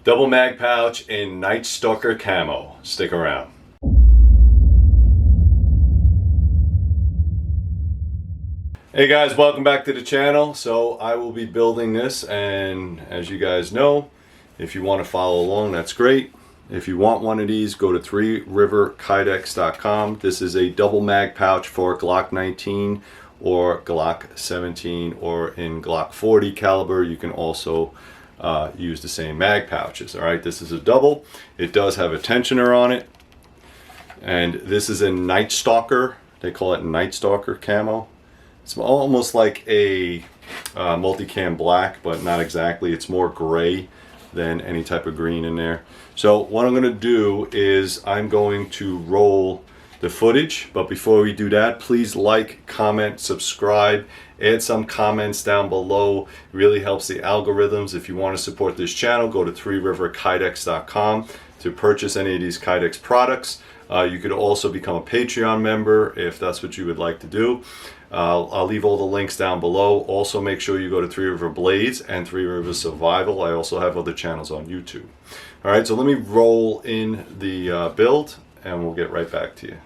Double mag pouch in Night Stalker camo. Stick around. Hey guys, welcome back to the channel. So I will be building this, and as you guys know, if you want to follow along, that's great. If you want one of these, go to 3riverkydex.com. This is a double mag pouch for Glock 19 or Glock 17, or in Glock 40 caliber. You can also use the same mag pouches. All right, this is a double. It does have a tensioner on it, and this is a Night Stalker. They call it Night Stalker camo. It's almost like a multicam black, but not exactly. It's more gray than any type of green in there. So what I'm going to do is I'm going to roll the footage, but before we do that, please like, comment, subscribe, add some comments down below. It really helps the algorithms. If you want to support this channel, go to 3riverkydex.com to purchase any of these Kydex products. You could also become a Patreon member if that's what you would like to do. I'll leave all the links down below. Also, make sure you go to 3 River Blades and 3 River Survival. I also have other channels on YouTube. All right, so let me roll in the build, and we'll get right back to you.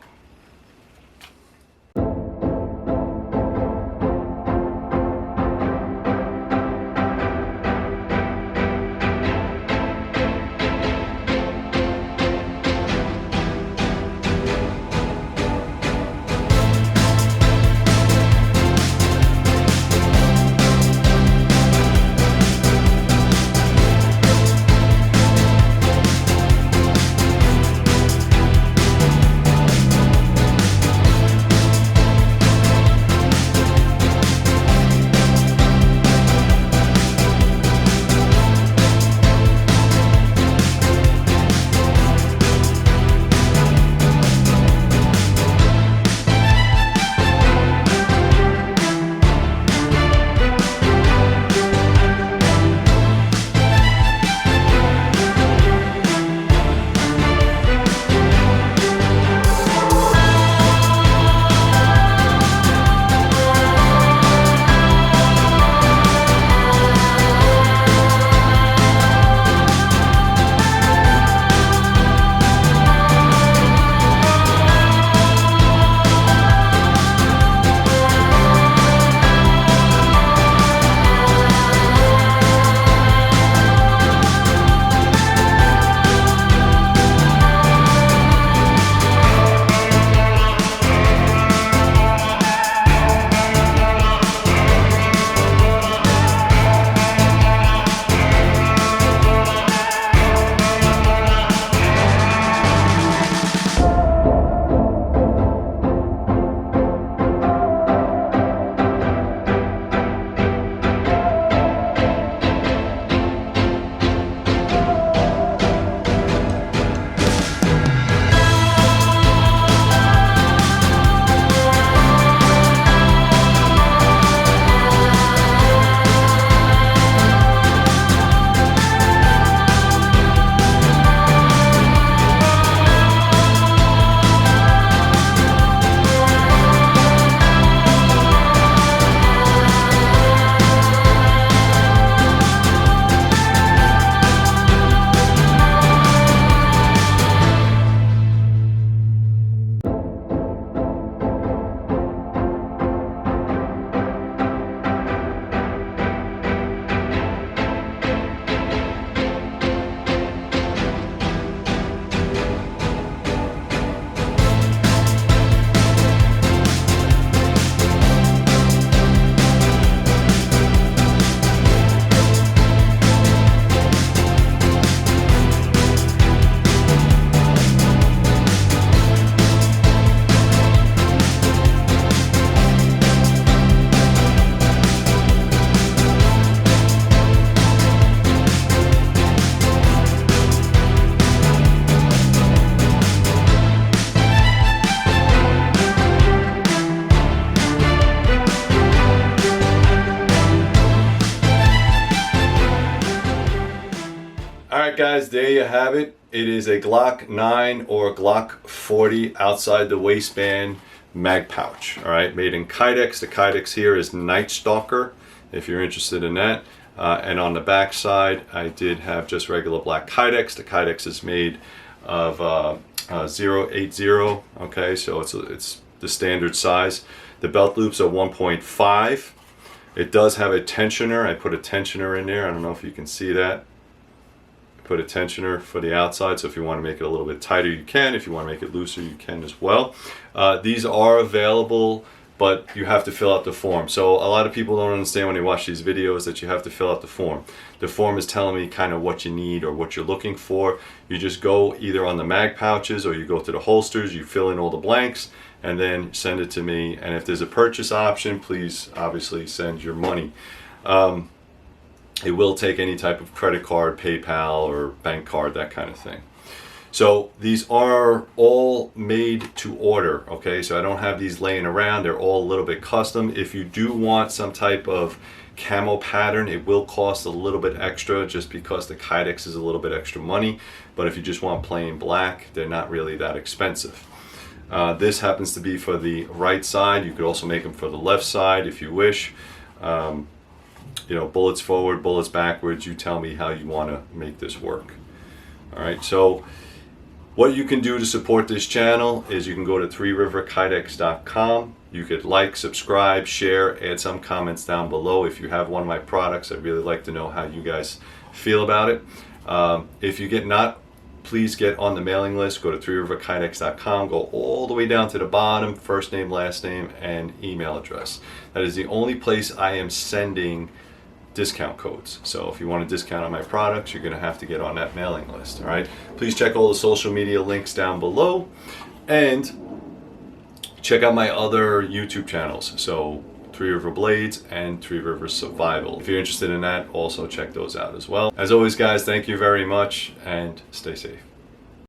Alright guys, there you have it. It is a Glock 9 or Glock 40 outside the waistband mag pouch. Alright, made in Kydex. The Kydex here is Night Stalker, if you're interested in that. And on the back side, I did have just regular black Kydex. The Kydex is made of 0.80. Okay, so it's the standard size. The belt loops are 1.5. It does have a tensioner. I put a tensioner in there. I don't know if you can see that. Put a tensioner for the outside, so if you want to make it a little bit tighter, you can. If you want to make it looser, you can as well. These are available, but you have to fill out the form. So a lot of people don't understand when they watch these videos that you have to fill out the form. The form is telling me kind of what you need or what you're looking for. You just go either on the mag pouches or you go to the holsters, you fill in all the blanks, and then send it to me. And if there's a purchase option, please obviously send your money. It will take any type of credit card, PayPal, or bank card, that kind of thing. So these are all made to order, okay? So I don't have these laying around. They're all a little bit custom. If you do want some type of camo pattern, it will cost a little bit extra just because the Kydex is a little bit extra money. But if you just want plain black, they're not really that expensive. This happens to be for the right side. You could also make them for the left side if you wish. You know, bullets forward, bullets backwards. You tell me how you want to make this work. All right, so what you can do to support this channel is you can go to 3riverkydex.com. You could like, subscribe, share, add some comments down below. If you have one of my products, I'd really like to know how you guys feel about it. If you get not, please get on the mailing list. Go to 3riverkydex.com. Go all the way down to the bottom, first name, last name, and email address. That is the only place I am sending discount codes. So if you want a discount on my products, you're going to have to get on that mailing list. All right. Please check all the social media links down below, and check out my other YouTube channels. So 3 River Blades and 3 River Survival. If you're interested in that, also check those out as well. As always, guys, thank you very much and stay safe.